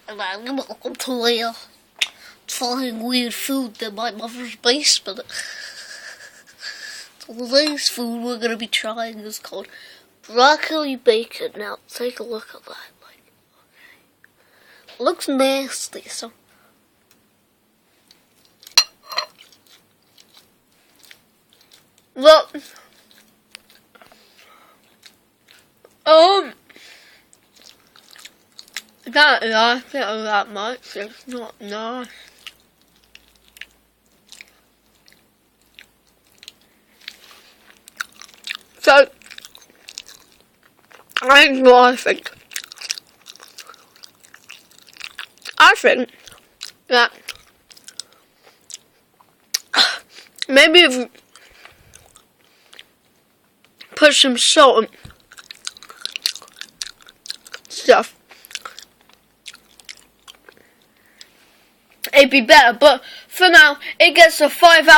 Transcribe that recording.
And welcome to trying weird food in my mother's basement. So today's food we're going to be trying is called broccoli bacon. Now, take a look at that. Okay. Looks nasty, so... Well... I don't like it that much. It's not nice. So, that's what I think. I think that maybe if you put some salt and stuff, it'd be better. But for now, it gets a 5 out